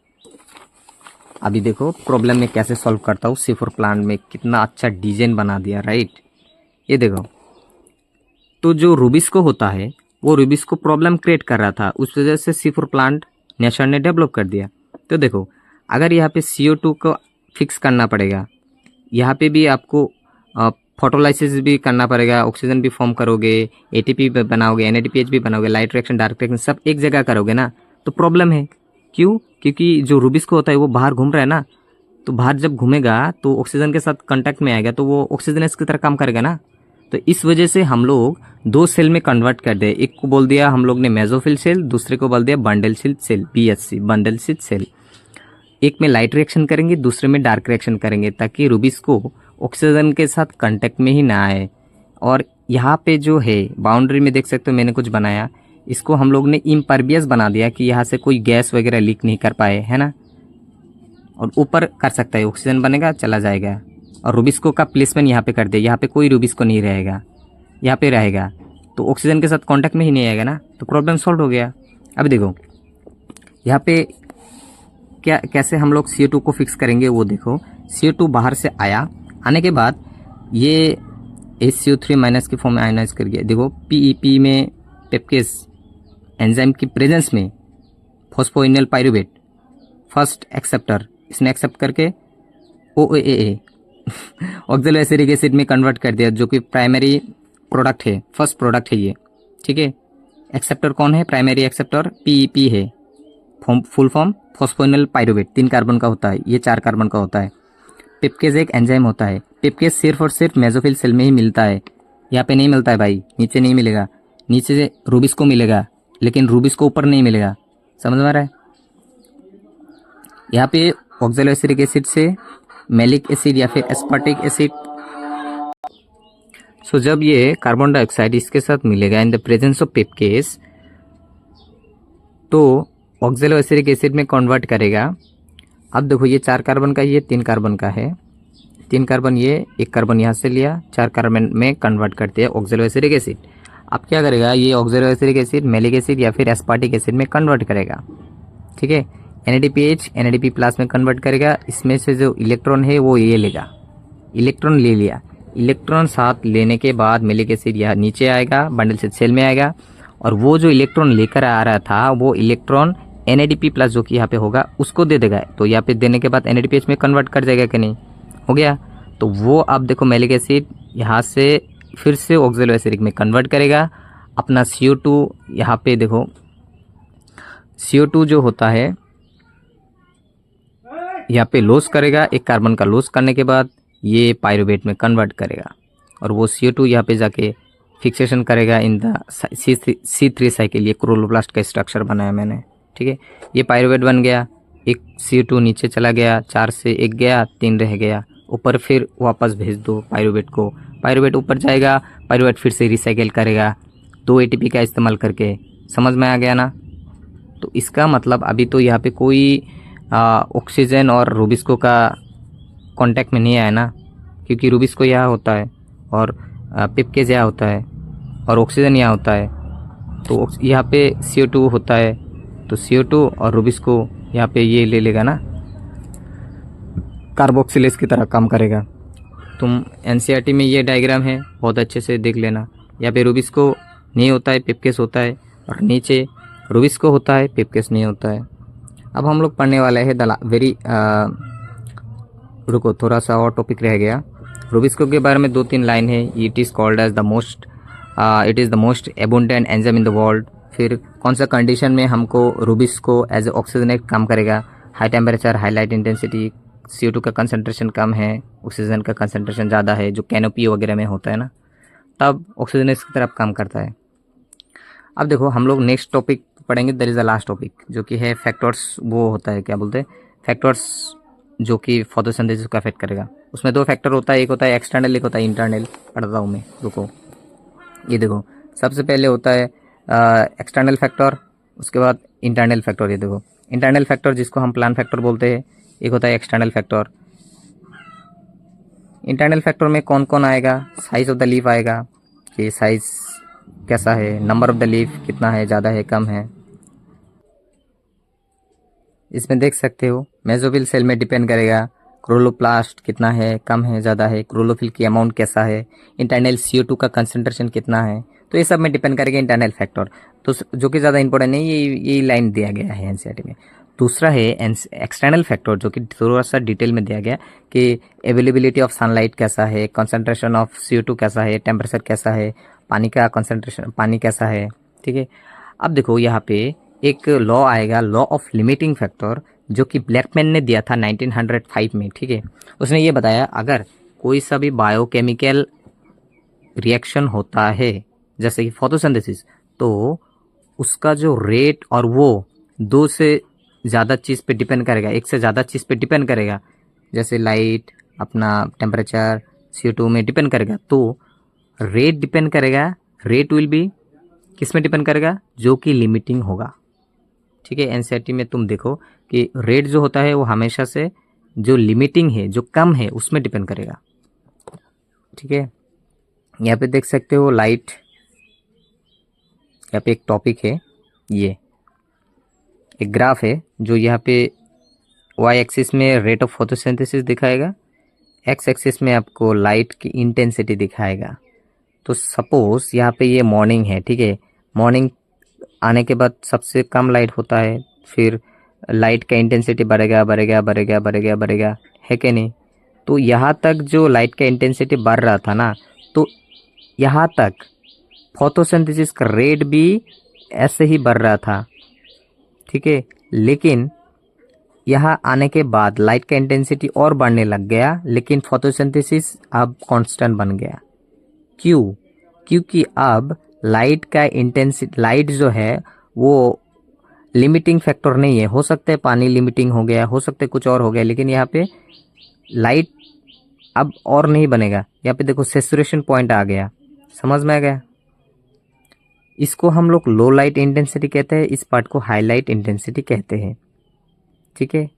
अभी देखो प्रॉब्लम में कैसे सॉल्व करता हूँ। C4 प्लांट में कितना अच्छा डिजाइन बना दिया, राइट। ये देखो, तो जो रूबिस को होता है वो रूबिस को प्रॉब्लम क्रिएट कर रहा था, उस वजह से C4 प्लांट नेचर ने डेवलप कर दिया। तो देखो अगर यहाँ पे CO2 को फिक्स करना पड़ेगा, यहाँ पे भी आपको फोटोलाइसिस भी करना पड़ेगा, ऑक्सीजन भी फॉर्म करोगे, एटीपी भी बनाओगे, NADPH भी बनाओगे, लाइट रिएक्शन, डार्क रिएक्शन सब एक जगह करोगे ना, तो प्रॉब्लम है। क्यों? क्योंकि जो रूबिस को होता है वो बाहर घूम रहा है ना, तो बाहर जब घूमेगा तो ऑक्सीजन के साथ कांटेक्ट में आएगा तो वो ऑक्सीजनेस की तरह काम करेगा ना। तो इस वजह से हम लोग 2 सेल में कन्वर्ट कर दे। एक को बोल दिया हम लोग ने मेसोफिल सेल, दूसरे को बोल दिया bundle cell, BSC, bundle cell. एक में लाइट रिएक्शन करेंगे, दूसरे में डार्क रिएक्शन करेंगे, ताकि रूबिस को ऑक्सीजन के साथ कांटेक्ट में ही ना आए। और यहाँ पे जो है बाउंड्री में देख सकते हो मैंने कुछ बनाया, इसको हम लोग ने इम्परवियस बना दिया कि यहाँ से कोई गैस वगैरह लीक नहीं कर पाए, है ना। और ऊपर कर सकता है, ऑक्सीजन बनेगा चला जाएगा। और रूबिस्को का प्लेसमेंट यहाँ पे कर दिया, यहाँ पे कोई रूबिस्को नहीं रहेगा, यहाँ पे रहेगा तो ऑक्सीजन के साथ कांटेक्ट में ही नहीं आएगा ना, तो प्रॉब्लम सॉल्व हो गया। अब देखो यहाँ पे क्या कैसे हम लोग CO2 को फिक्स करेंगे वो देखो। CO2 बाहर से आया, आने के बाद ये HCO3 माइनस के फॉर्म में आयनाइज कर गया। देखो PEP में पेप्केज एंजाइम की प्रेजेंस में फॉस्फोइनल पाइरुवेट फर्स्ट एक्सेप्टर, इसने एक्सेप्ट करके OAA ऑक्सैलोएसिटिक एसिड में कन्वर्ट कर दिया, जो कि प्राइमरी प्रोडक्ट है, फर्स्ट प्रोडक्ट है ये, ठीक है। एक्सेप्टर कौन है? प्राइमरी एक्सेप्टर PEP है, फुल फॉर्म फॉस्फोइनल पाइरुवेट, 3 कार्बन का होता है, ये 4 कार्बन का होता है। पेप्केज एक एंजाइम होता है, पेप्केज सिर्फ और सिर्फ मेसोफिल सेल में ही मिलता है, यहाँ पे नहीं मिलता है भाई, नीचे नहीं मिलेगा। नीचे से रूबिस को मिलेगा, लेकिन रूबिस को ऊपर नहीं मिलेगा, समझ में आ रहा है। यहाँ पे ऑक्सैलोएसिटिक एसिड से मैलिक एसिड या फिर एस्पार्टिक एसिड, सो जब ये कार्बन डाइऑक्साइड इसके साथ मिलेगा इन द प्रेजेंस ऑफ पेप्केज, तो ऑक्सैलोएसिटिक एसिड में कन्वर्ट करेगा। अब देखो ये 4 कार्बन का, ये 3 कार्बन का है, 3 कार्बन ये, 1 कार्बन यहाँ से लिया, 4 कार्बन में कन्वर्ट करते हैं ऑक्सैलोएसिटिक एसिड। अब क्या करेगा ये ऑक्सैलोएसिटिक एसिड मैलिक एसिड या फिर एस्पार्टिक एसिड में कन्वर्ट करेगा, ठीक है। NADPH NADP प्लस में कन्वर्ट करेगा। इसमें से जो इलेक्ट्रॉन है वो ये लेगा, इलेक्ट्रॉन ले लिया, इलेक्ट्रॉन साथ लेने के बाद मैलिक एसिड यहाँ नीचे आएगा, बंडल से सेल में आएगा, और वो जो इलेक्ट्रॉन लेकर आ रहा था वो इलेक्ट्रॉन NADP प्लस जो कि यहाँ पे होगा उसको दे देगा। तो यहाँ पे देने के बाद NADPH में कन्वर्ट कर जाएगा कि नहीं, हो गया। तो वो अब देखो मैलिक एसिड यहाँ से फिर से ऑक्सैलोएसिटिक में कन्वर्ट करेगा। अपना CO2 यहाँ पे देखो, CO2 जो होता है यहाँ पे लॉस करेगा, 1 कार्बन का लॉस करने के बाद ये पाइरुवेट में कन्वर्ट करेगा, और वो CO2 यहाँ पे जाके फिक्सेशन करेगा इन द C3 साइकिल। ये क्लोरोप्लास्ट का स्ट्रक्चर बनाया मैंने, ठीक है। ये पाइरुवेट बन गया, एक CO2 नीचे चला गया, 4 से 1 गया, 3 रह गया, ऊपर फिर वापस भेज दो पाइरुवेट को, पाइरुवेट ऊपर जाएगा, पाइरुवेट फिर से रिसाइकिल करेगा 2 ATP का इस्तेमाल करके। समझ में आ गया ना। तो इसका मतलब अभी तो यहाँ पे कोई ऑक्सीजन और रूबिस्को का कांटेक्ट में नहीं आया ना, क्योंकि रूबिस्को यहाँ होता है और पेप्केज यहाँ होता है और ऑक्सीजन यहाँ होता है, तो यहाँ पे CO2 होता है, तो CO2 और रूबिस को यहाँ पे ये ले लेगा ना, कार्बोक्सिलेज की तरह काम करेगा। तुम NCERT में ये डायग्राम है, बहुत अच्छे से देख लेना। यहाँ पे रूबिस को नहीं होता है, पिपकेस होता है, और नीचे रूबिस को होता है, पिपकेस नहीं होता है। अब हम लोग पढ़ने वाले हैं रुको, थोड़ा सा और टॉपिक रह गया। रूबिस्को के बारे में 2-3 लाइन है। It is called as it is the most abundant enzyme in the world. फिर कौन सा कंडीशन में हमको रूबिस्को एज ऑक्सीजनेट काम करेगा? High temperature, high light intensity, CO2 का कंसनट्रेशन कम है, ऑक्सीजन का कंसनट्रेशन ज़्यादा है, जो कैनोपी वगैरह में होता है ना, तब ऑक्सीजनेस की तरफ काम करता है। अब देखो हम लोग नेक्स्ट टॉपिक पढ़ेंगे, that is the last topic, जो कि है फैक्टर्स। वो होता है, क्या बोलते हैं, फैक्टर्स जो कि फोटोसिंथेसिस को अफेक्ट करेगा। उसमें 2 फैक्टर होता है, एक होता है एक्सटर्नल, एक होता है इंटरनल। पढ़ता हूँ मैं, रुको। ये देखो, सबसे पहले होता है एक्सटर्नल फैक्टर, उसके बाद इंटरनल फैक्टर। ये देखो, इंटरनल फैक्टर जिसको हम प्लांट फैक्टर बोलते हैं, एक होता है एक्सटर्नल फैक्टर। इंटरनल फैक्टर में कौन कौन आएगा? साइज ऑफ द लीफ आएगा, कि साइज कैसा है, नंबर ऑफ द लीफ कितना है, ज़्यादा है, कम है। इसमें देख सकते हो, मेसोफिल सेल में डिपेंड करेगा, क्लोरोप्लास्ट कितना है, कम है, ज़्यादा है, क्लोरोफिल की अमाउंट कैसा है, इंटरनल CO2 का कंसंट्रेशन कितना है। तो ये सब में डिपेंड करेगा इंटरनल फैक्टर। तो जो कि ज़्यादा इंपॉर्टेंट नहीं, ये लाइन दिया गया है NCERT में। दूसरा है एक्सटर्नल फैक्टर, जो कि थोड़ा सा डिटेल में दिया गया, कि अवेलेबिलिटी ऑफ सनलाइट कैसा है, कंसंट्रेशन ऑफ CO2 कैसा है, टेम्परेचर कैसा है, पानी का कंसंट्रेशन, पानी कैसा है। ठीक है। अब देखो यहाँ पे एक लॉ आएगा, लॉ ऑफ लिमिटिंग फैक्टर, जो कि ब्लैकमैन ने दिया था 1905 में। ठीक है। उसने ये बताया, अगर कोई सा भी बायोकेमिकल रिएक्शन होता है, जैसे कि फोटोसिंथेसिस, तो उसका जो रेट और वो 2 से ज़्यादा चीज़ पे डिपेंड करेगा, 1 से ज़्यादा चीज़ पे डिपेंड करेगा, जैसे लाइट, अपना टेम्परेचर, CO2 में डिपेंड करेगा। तो रेट डिपेंड करेगा, रेट विल बी किस में डिपेंड करेगा? जो कि लिमिटिंग होगा। ठीक है। NCERT में तुम देखो कि रेट जो होता है वो हमेशा से जो लिमिटिंग है, जो कम है, उसमें डिपेंड करेगा। ठीक है। यहाँ पे देख सकते हो लाइट, यहाँ पे एक टॉपिक है, ये एक ग्राफ है, जो यहाँ पे Y एक्सिस में रेट ऑफ फोटोसिंथेसिस दिखाएगा, X एक्सिस में आपको लाइट की इंटेंसिटी दिखाएगा। तो सपोज यहाँ पे ये मॉर्निंग है। ठीक है। मॉर्निंग आने के बाद सबसे कम लाइट होता है, फिर लाइट का इंटेंसिटी बढ़ेगा बढ़ेगा बढ़ेगा बढ़ेगा बढ़ेगा, है कि नहीं? तो यहाँ तक जो लाइट का इंटेंसिटी बढ़ रहा था ना, तो यहाँ तक फोटोसिंथेसिस का रेट भी ऐसे ही बढ़ रहा था। ठीक है। लेकिन यहाँ आने के बाद लाइट का इंटेंसिटी और बढ़ने लग गया, लेकिन फोटोसिंथेसिस अब कांस्टेंट बन गया। क्यों? क्योंकि अब लाइट का इंटेंसिटी, लाइट जो है वो लिमिटिंग फैक्टर नहीं है। हो सकता है पानी लिमिटिंग हो गया, हो सकता है कुछ और हो गया, लेकिन यहाँ पे लाइट अब और नहीं बनेगा। यहाँ पे देखो सैचुरेशन पॉइंट आ गया, समझ में आ गया? इसको हम लोग लो लाइट इंटेंसिटी कहते हैं, इस पार्ट को हाई लाइट इंटेंसिटी कहते हैं। ठीक है।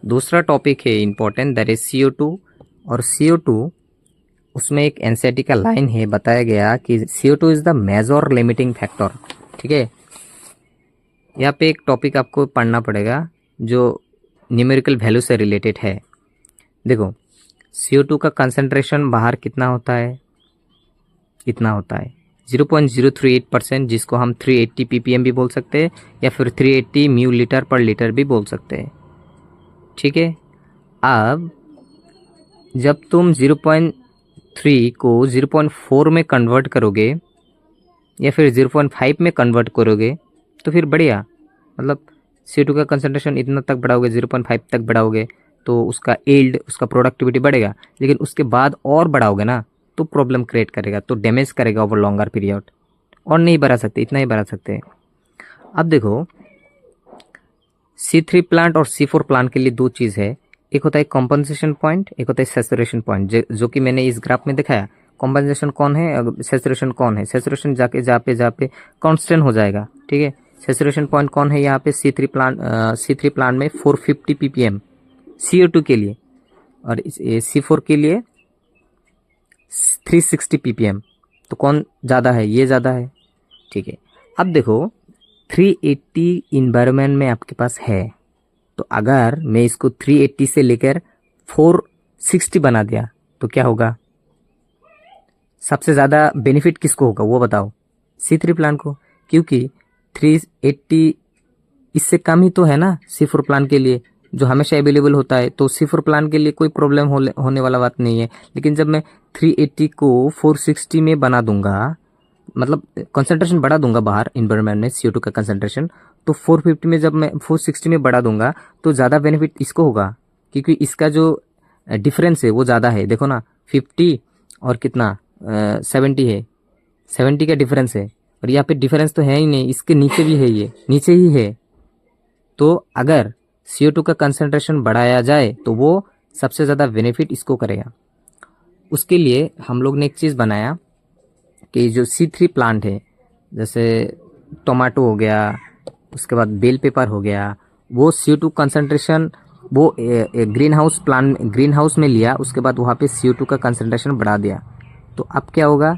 दूसरा टॉपिक है इंपॉर्टेंट, दैट इज CO2। और CO2, उसमें एक NCERT का लाइन है, बताया गया कि CO2 is the major limiting factor. ठीक है। यहाँ पे एक टॉपिक आपको पढ़ना पड़ेगा, जो न्यूमेरिकल वैल्यू से रिलेटेड है। देखो, CO2 का कंसंट्रेशन बाहर कितना होता है? इतना होता है 0.038%, जिसको हम 380 ppm भी बोल सकते हैं, या फिर 380 म्यू लीटर पर लीटर भी बोल सकते हैं। ठीक है। अब जब तुम 0.3 को 0.4 में कन्वर्ट करोगे, या फिर 0.5 में कन्वर्ट करोगे, तो फिर बढ़िया, मतलब CO2 का कंसंट्रेशन इतना तक बढ़ाओगे, 0.5 तक बढ़ाओगे, तो उसका यील्ड, उसका प्रोडक्टिविटी बढ़ेगा। लेकिन उसके बाद और बढ़ाओगे ना, तो प्रॉब्लम क्रिएट करेगा, तो डैमेज करेगा ओवर लॉन्गर पीरियड, और नहीं बढ़ा सकते, इतना ही बढ़ा सकते हैं। अब देखो, C3 प्लांट और C4 प्लांट के लिए 2 चीज़ है, एक होता है कॉम्पनसेशन पॉइंट, एक होता है सैचुरेशन पॉइंट, जो कि मैंने इस ग्राफ में दिखाया। कॉम्पनसेशन कौन है, सैचुरेशन कौन है? सैचुरेशन जाके जहाँ पे कांस्टेंट हो जाएगा। ठीक है। सैचुरेशन पॉइंट कौन है यहाँ पे? C3 प्लांट में 450 ppm CO2 के लिए, और C4 के लिए 360 ppm। तो कौन ज़्यादा है? ये ज़्यादा है। ठीक है। अब देखो, 380 इन्वायरमेंट में आपके पास है, तो अगर मैं इसको 380 से लेकर 460 बना दिया तो क्या होगा? सबसे ज़्यादा बेनिफिट किसको होगा वो बताओ? C3 प्लांट को, क्योंकि 380 इससे कम ही तो है ना C4 प्लांट के लिए, जो हमेशा अवेलेबल होता है। तो C4 प्लांट के लिए कोई प्रॉब्लम होने वाला बात नहीं है। लेकिन जब मैं 380 को 460 में बना दूंगा, मतलब कंसंट्रेशन बढ़ा दूंगा बाहर इन्वायरमेंट में CO2 का कंसंट्रेशन, तो 450 में जब मैं 460 में बढ़ा दूंगा तो ज़्यादा बेनिफिट इसको होगा, क्योंकि इसका जो डिफरेंस है वो ज़्यादा है। देखो ना, 50 और कितना 70 है, 70 का डिफरेंस है। और यहाँ पे डिफरेंस तो है ही नहीं, इसके नीचे भी है, ये नीचे ही है। तो अगर CO2 का कंसंट्रेशन बढ़ाया जाए तो वो सबसे ज़्यादा बेनिफिट इसको करेगा। उसके लिए हम लोग ने एक चीज़ बनाया कि जो C3 प्लांट है, जैसे टोमेटो हो गया, उसके बाद बेल पेपर हो गया, वो CO2 कंसंट्रेशन वो ग्रीन हाउस में लिया, उसके बाद वहाँ पे CO2 का कंसंट्रेशन बढ़ा दिया। तो अब क्या होगा,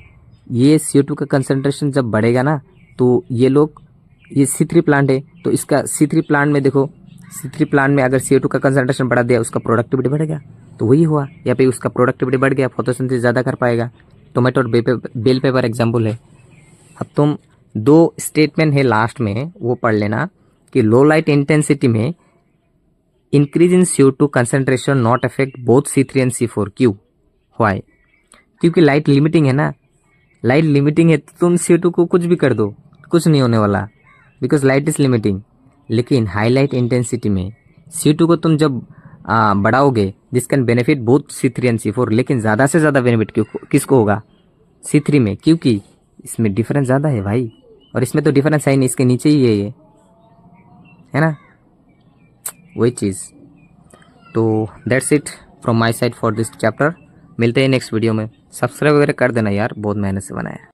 ये CO2 का कंसंट्रेशन जब बढ़ेगा ना, तो ये C3 प्लांट है, तो इसका C3 प्लांट में देखो, C3 प्लांट में अगर CO2 का कंसंट्रेशन बढ़ा दिया, उसका प्रोडक्टिविटी बढ़ेगा। तो वही हुआ, यहाँ पे उसका प्रोडक्टिविटी बढ़ गया, फोटोसिंथेसिस ज़्यादा कर पाएगा। टोमेटो और बेल पेपर एग्जाम्पल है। अब तुम 2 स्टेटमेंट है लास्ट में, वो पढ़ लेना कि लो लाइट इंटेंसिटी में increase in CO2 concentration not affect both C3 and C4। क्यों? व्हाई? क्योंकि लाइट लिमिटिंग है ना, लाइट लिमिटिंग है तो तुम CO2 को कुछ भी कर दो, कुछ नहीं होने वाला, बिकॉज लाइट इज लिमिटिंग। लेकिन हाई लाइट इंटेंसिटी में CO2 को तुम जब बढ़ाओगे, this can benefit both C3 and C4, लेकिन ज़्यादा से ज़्यादा बेनिफिट किसको होगा? C3 में, क्योंकि इसमें डिफरेंस ज़्यादा है भाई, और इसमें तो डिफरेंस है ही नहीं, इसके नीचे ही है ये, है ना, वही चीज़। तो that's it from my side for this chapter. मिलते हैं नेक्स्ट वीडियो में। सब्सक्राइब वगैरह कर देना यार, बहुत मेहनत से बनाया है।